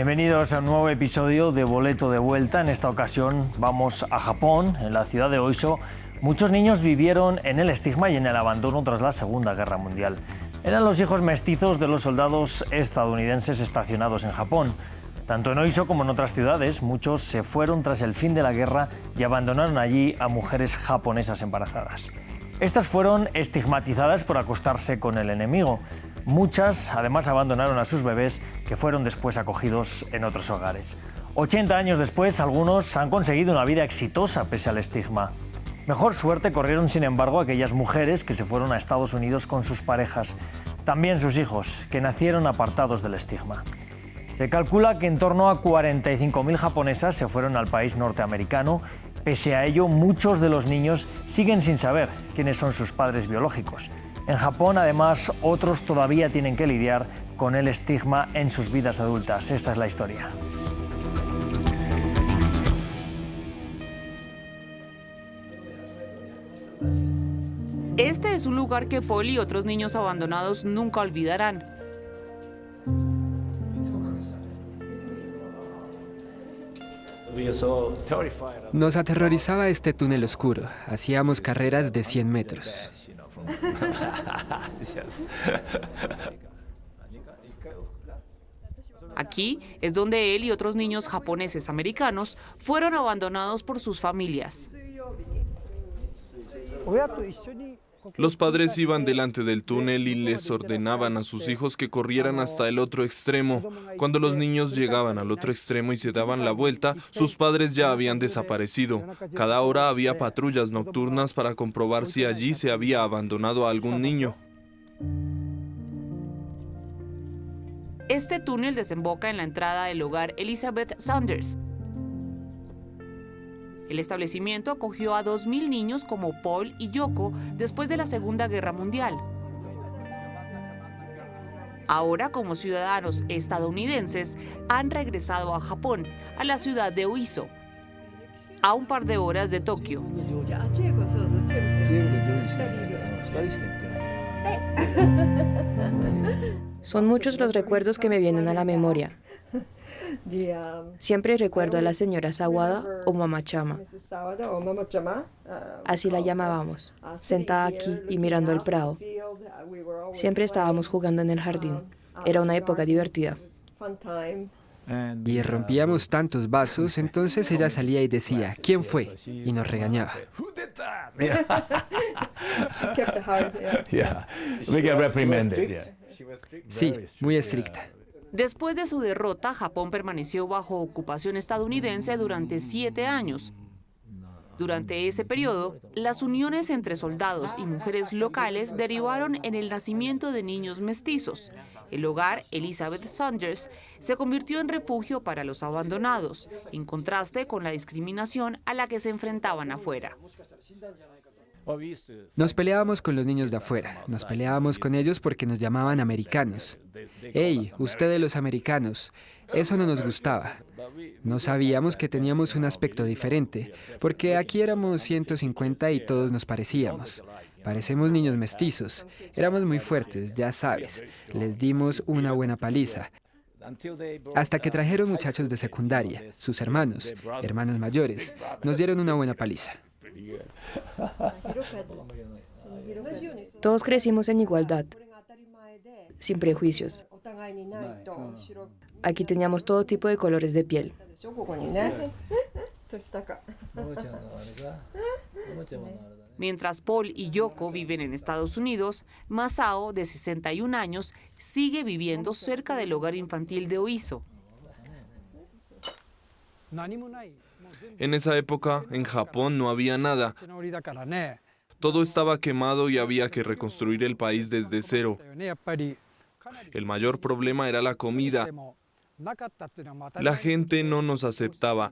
Bienvenidos a un nuevo episodio de Boleto de Vuelta. En esta ocasión vamos a Japón, en la ciudad de Oiso. Muchos niños vivieron en el estigma y en el abandono tras la Segunda Guerra Mundial. Eran los hijos mestizos de los soldados estadounidenses estacionados en Japón. Tanto en Oiso como en otras ciudades, muchos se fueron tras el fin de la guerra y abandonaron allí a mujeres japonesas embarazadas. Estas fueron estigmatizadas por acostarse con el enemigo. Muchas, además, abandonaron a sus bebés, que fueron después acogidos en otros hogares. 80 años después, algunos han conseguido una vida exitosa pese al estigma. Mejor suerte corrieron, sin embargo, aquellas mujeres que se fueron a Estados Unidos con sus parejas. También sus hijos, que nacieron apartados del estigma. Se calcula que en torno a 45.000 japonesas se fueron al país norteamericano. Pese a ello, muchos de los niños siguen sin saber quiénes son sus padres biológicos. En Japón, además, otros todavía tienen que lidiar con el estigma en sus vidas adultas. Esta es la historia. Este es un lugar que Paul y otros niños abandonados nunca olvidarán. Nos aterrorizaba este túnel oscuro. Hacíamos carreras de 100 metros. Aquí es donde él y otros niños japoneses americanos fueron abandonados por sus familias. Los padres iban delante del túnel y les ordenaban a sus hijos que corrieran hasta el otro extremo. Cuando los niños llegaban al otro extremo y se daban la vuelta, sus padres ya habían desaparecido. Cada hora había patrullas nocturnas para comprobar si allí se había abandonado a algún niño. Este túnel desemboca en la entrada del hogar Elizabeth Saunders. El establecimiento acogió a 2.000 niños como Paul y Yoko después de la Segunda Guerra Mundial. Ahora, como ciudadanos estadounidenses, han regresado a Japón, a la ciudad de Oiso, a un par de horas de Tokio. Son muchos los recuerdos que me vienen a la memoria. Siempre recuerdo a la señora Sawada o Mamá Chama. Así la llamábamos, sentada aquí y mirando el prado. Siempre estábamos jugando en el jardín. Era una época divertida. Y rompíamos tantos vasos, entonces ella salía y decía, ¿quién fue? Y nos regañaba. Sí, muy estricta. Después de su derrota, Japón permaneció bajo ocupación estadounidense durante 7 años. Durante ese periodo, las uniones entre soldados y mujeres locales derivaron en el nacimiento de niños mestizos. El hogar Elizabeth Saunders se convirtió en refugio para los abandonados, en contraste con la discriminación a la que se enfrentaban afuera. Nos peleábamos con los niños de afuera, nos peleábamos con ellos porque nos llamaban americanos. ¡Ey, ustedes los americanos! Eso no nos gustaba. No sabíamos que teníamos un aspecto diferente, porque aquí éramos 150 y todos nos parecíamos. Parecemos niños mestizos. Éramos muy fuertes, ya sabes. Les dimos una buena paliza. Hasta que trajeron muchachos de secundaria, sus hermanos mayores, nos dieron una buena paliza. Todos crecimos en igualdad, sin prejuicios. Aquí teníamos todo tipo de colores de piel. Mientras Paul y Yoko viven en Estados Unidos, Masao, de 61 años, sigue viviendo cerca del hogar infantil de Oiso. En esa época, en Japón no había nada. Todo estaba quemado y había que reconstruir el país desde cero. El mayor problema era la comida. La gente no nos aceptaba.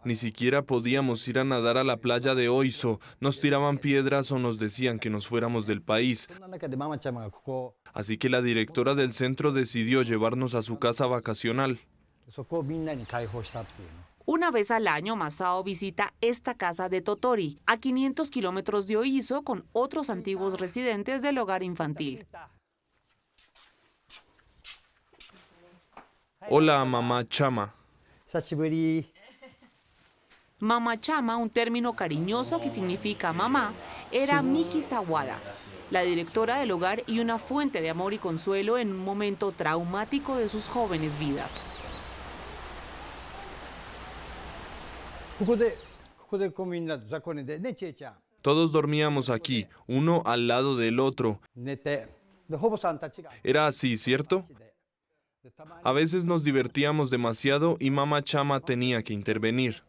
Ni siquiera podíamos ir a nadar a la playa de Oiso. Nos tiraban piedras o nos decían que nos fuéramos del país. Así que la directora del centro decidió llevarnos a su casa vacacional. Una vez al año, Masao visita esta casa de Totori, a 500 kilómetros de Oiso, con otros antiguos residentes del hogar infantil. Hola, mamá Chama. Mama Chama, un término cariñoso que significa mamá, era Miki Sawada, la directora del hogar y una fuente de amor y consuelo en un momento traumático de sus jóvenes vidas. Todos dormíamos aquí, uno al lado del otro. Era así, ¿cierto? A veces nos divertíamos demasiado y mamá Chama tenía que intervenir.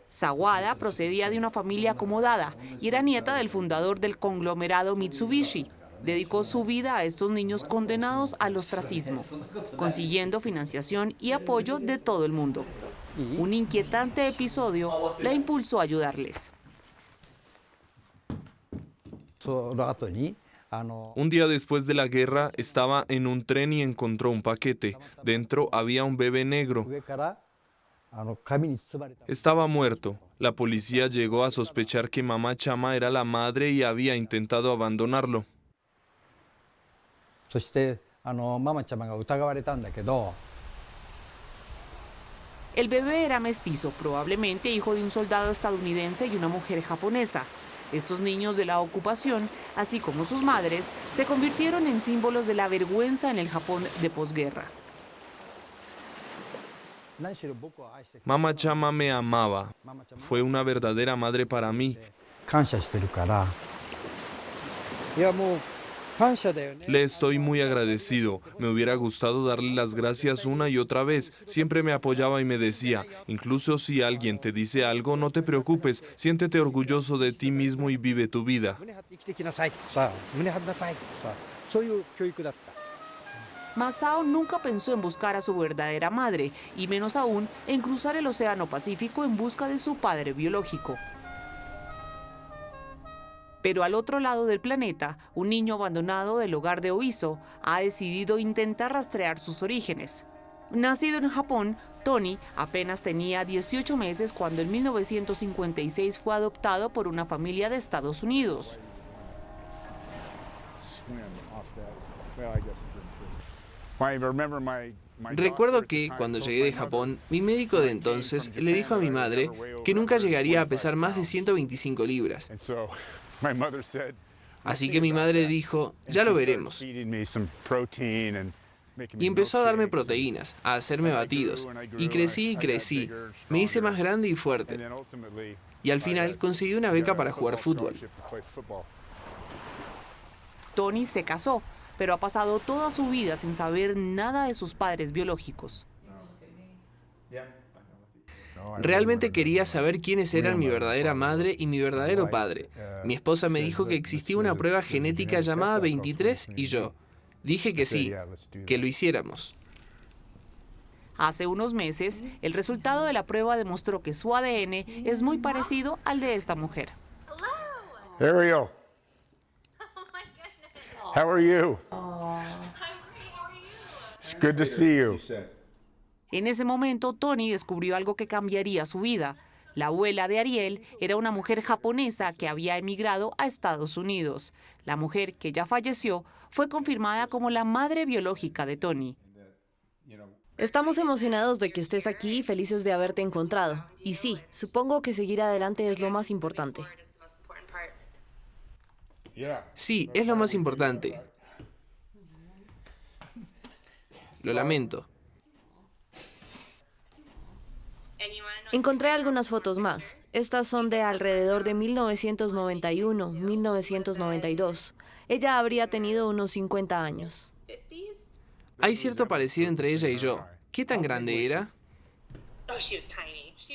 Sawada procedía de una familia acomodada y era nieta del fundador del conglomerado Mitsubishi. Dedicó su vida a estos niños condenados al ostracismo, consiguiendo financiación y apoyo de todo el mundo. Un inquietante episodio la impulsó a ayudarles. Un día después de la guerra estaba en un tren y encontró un paquete. Dentro había un bebé negro. Estaba muerto. La policía llegó a sospechar que mamá Chama era la madre y había intentado abandonarlo. El bebé era mestizo, probablemente hijo de un soldado estadounidense y una mujer japonesa. Estos niños de la ocupación, así como sus madres, se convirtieron en símbolos de la vergüenza en el Japón de posguerra. Mamá Chama me amaba. Fue una verdadera madre para mí. Le estoy muy agradecido. Me hubiera gustado darle las gracias una y otra vez. Siempre me apoyaba y me decía, incluso si alguien te dice algo, no te preocupes, siéntete orgulloso de ti mismo y vive tu vida. Masao nunca pensó en buscar a su verdadera madre, y menos aún en cruzar el Océano Pacífico en busca de su padre biológico. Pero al otro lado del planeta, un niño abandonado del hogar de Oiso ha decidido intentar rastrear sus orígenes. Nacido en Japón, Tony apenas tenía 18 meses cuando en 1956 fue adoptado por una familia de Estados Unidos. Recuerdo que, cuando llegué de Japón, mi médico de entonces le dijo a mi madre que nunca llegaría a pesar más de 125 libras. Así que mi madre dijo, ya lo veremos. Y empezó a darme proteínas, a hacerme batidos. Y crecí y crecí. Me hice más grande y fuerte. Y al final conseguí una beca para jugar fútbol. Tony se casó, pero ha pasado toda su vida sin saber nada de sus padres biológicos. Realmente quería saber quiénes eran mi verdadera madre y mi verdadero padre. Mi esposa me dijo que existía una prueba genética llamada 23 y yo dije que sí, que lo hiciéramos. Hace unos meses, el resultado de la prueba demostró que su ADN es muy parecido al de esta mujer. Ariel, how are you? It's good to see you. En ese momento, Tony descubrió algo que cambiaría su vida. La abuela de Ariel era una mujer japonesa que había emigrado a Estados Unidos. La mujer, que ya falleció, fue confirmada como la madre biológica de Tony. Estamos emocionados de que estés aquí y felices de haberte encontrado. Y sí, supongo que seguir adelante es lo más importante. Sí, es lo más importante. Lo lamento. Encontré algunas fotos más. Estas son de alrededor de 1991, 1992. Ella habría tenido unos 50 años. Hay cierto parecido entre ella y yo. ¿Qué tan grande era?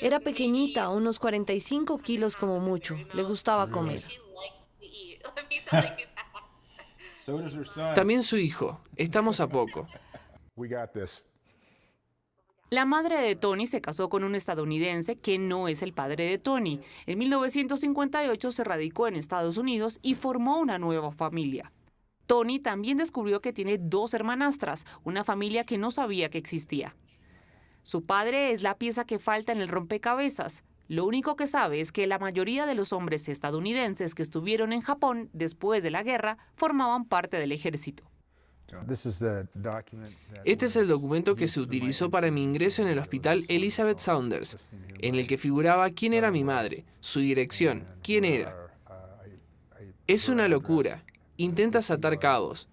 Era pequeñita, unos 45 kilos como mucho. Le gustaba comer. También su hijo. Estamos a poco. We got this. La madre de Tony se casó con un estadounidense que no es el padre de Tony. En 1958 se radicó en Estados Unidos y formó una nueva familia. Tony también descubrió que tiene 2 hermanastras, una familia que no sabía que existía. Su padre es la pieza que falta en el rompecabezas. Lo único que sabe es que la mayoría de los hombres estadounidenses que estuvieron en Japón después de la guerra formaban parte del ejército. Este es el documento que se utilizó para mi ingreso en el hospital Elizabeth Saunders, en el que figuraba quién era mi madre, su dirección, quién era. Es una locura. Intentas atar cabos.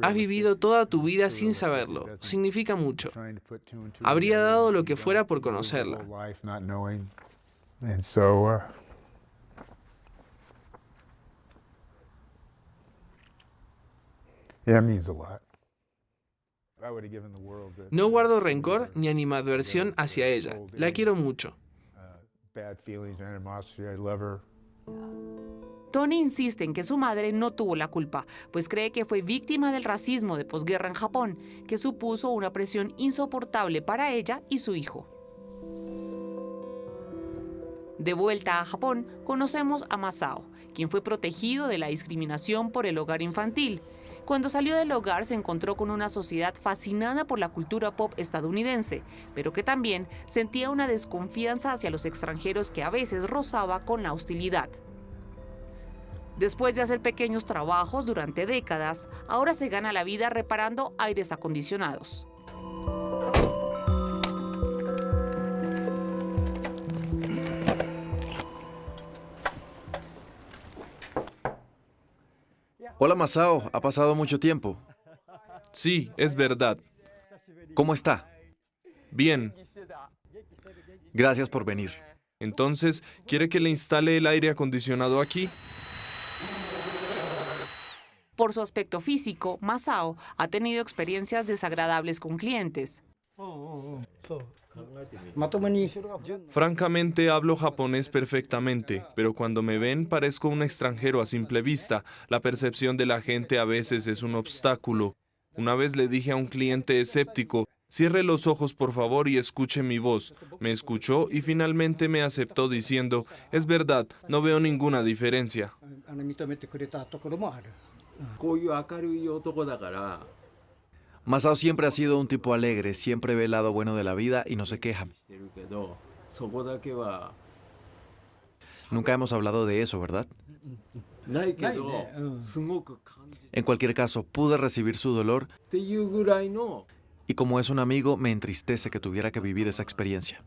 Has vivido toda tu vida sin saberlo. Significa mucho. Habría dado lo que fuera por conocerla. No guardo rencor ni animadversión hacia ella. La quiero mucho. Tony insiste en que su madre no tuvo la culpa, pues cree que fue víctima del racismo de posguerra en Japón, que supuso una presión insoportable para ella y su hijo. De vuelta a Japón, conocemos a Masao, quien fue protegido de la discriminación por el hogar infantil. Cuando salió del hogar se encontró con una sociedad fascinada por la cultura pop estadounidense, pero que también sentía una desconfianza hacia los extranjeros que a veces rozaba con la hostilidad. Después de hacer pequeños trabajos durante décadas, ahora se gana la vida reparando aires acondicionados. Hola Masao, ha pasado mucho tiempo. Sí, es verdad. ¿Cómo está? Bien. Gracias por venir. Entonces, ¿quiere que le instale el aire acondicionado aquí? Por su aspecto físico, Masao ha tenido experiencias desagradables con clientes. Francamente, hablo japonés perfectamente, pero cuando me ven parezco un extranjero a simple vista. La percepción de la gente a veces es un obstáculo. Una vez le dije a un cliente escéptico, cierre los ojos por favor y escuche mi voz. Me escuchó y finalmente me aceptó diciendo, es verdad, no veo ninguna diferencia. Masao siempre ha sido un tipo alegre, siempre ve el lado bueno de la vida y no se queja. Nunca hemos hablado de eso, ¿verdad? En cualquier caso, pude recibir su dolor y como es un amigo, me entristece que tuviera que vivir esa experiencia.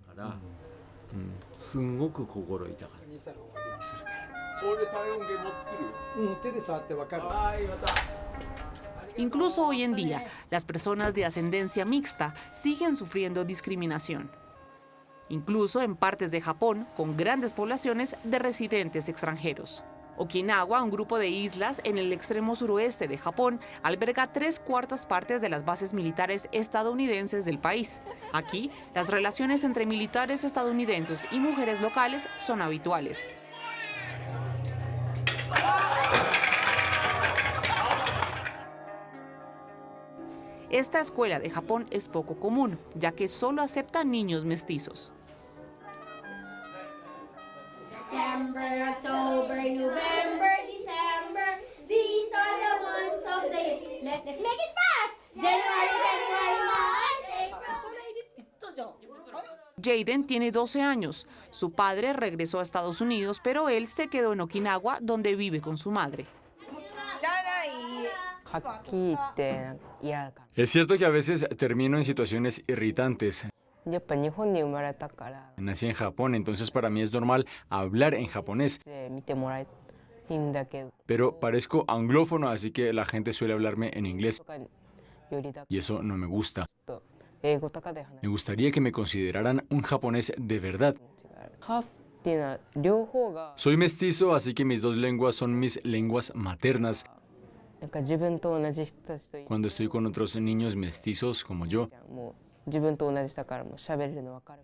Incluso hoy en día, las personas de ascendencia mixta siguen sufriendo discriminación. Incluso en partes de Japón con grandes poblaciones de residentes extranjeros. Okinawa, un grupo de islas en el extremo suroeste de Japón, alberga 3/4 partes de las bases militares estadounidenses del país. Aquí, las relaciones entre militares estadounidenses y mujeres locales son habituales. Esta escuela de Japón es poco común, ya que solo acepta niños mestizos. September, October, November, December. These are the months of the year. Let's make it fast. January, February, March, April. Jaden tiene 12 años. Su padre regresó a Estados Unidos, pero él se quedó en Okinawa, donde vive con su madre. Es cierto que a veces termino en situaciones irritantes. Nací en Japón, entonces para mí es normal hablar en japonés. Pero parezco anglófono, así que la gente suele hablarme en inglés. Y eso no me gusta. Me gustaría que me consideraran un japonés de verdad. Soy mestizo, así que mis dos lenguas son mis lenguas maternas. Cuando estoy con otros niños mestizos como yo,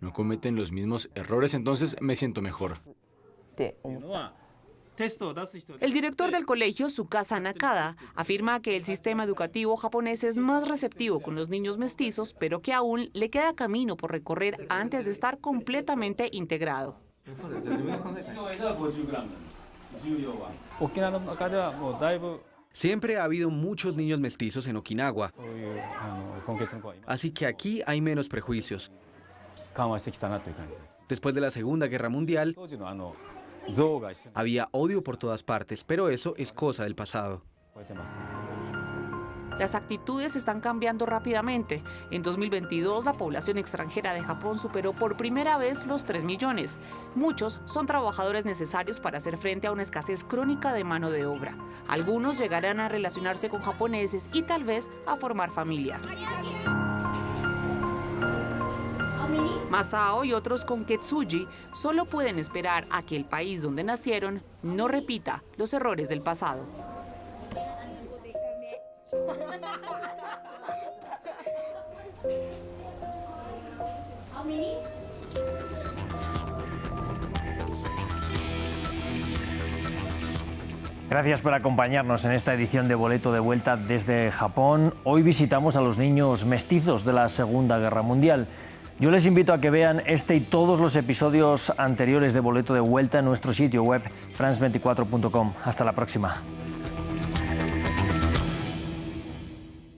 no cometen los mismos errores, entonces me siento mejor. El director del colegio, Tsukasa Nakada, afirma que el sistema educativo japonés es más receptivo con los niños mestizos, pero que aún le queda camino por recorrer antes de estar completamente integrado. Siempre ha habido muchos niños mestizos en Okinawa, así que aquí hay menos prejuicios. Después de la Segunda Guerra Mundial, había odio por todas partes, pero eso es cosa del pasado. Las actitudes están cambiando rápidamente. En 2022, la población extranjera de Japón superó por primera vez los 3 millones. Muchos son trabajadores necesarios para hacer frente a una escasez crónica de mano de obra. Algunos llegarán a relacionarse con japoneses y tal vez a formar familias. Masao y otros con Ketsuji solo pueden esperar a que el país donde nacieron no repita los errores del pasado. Gracias por acompañarnos en esta edición de Boleto de Vuelta desde Japón. Hoy visitamos a los niños mestizos de la Segunda Guerra Mundial. Yo les invito a que vean este y todos los episodios anteriores de Boleto de Vuelta en nuestro sitio web france24.com. Hasta la próxima.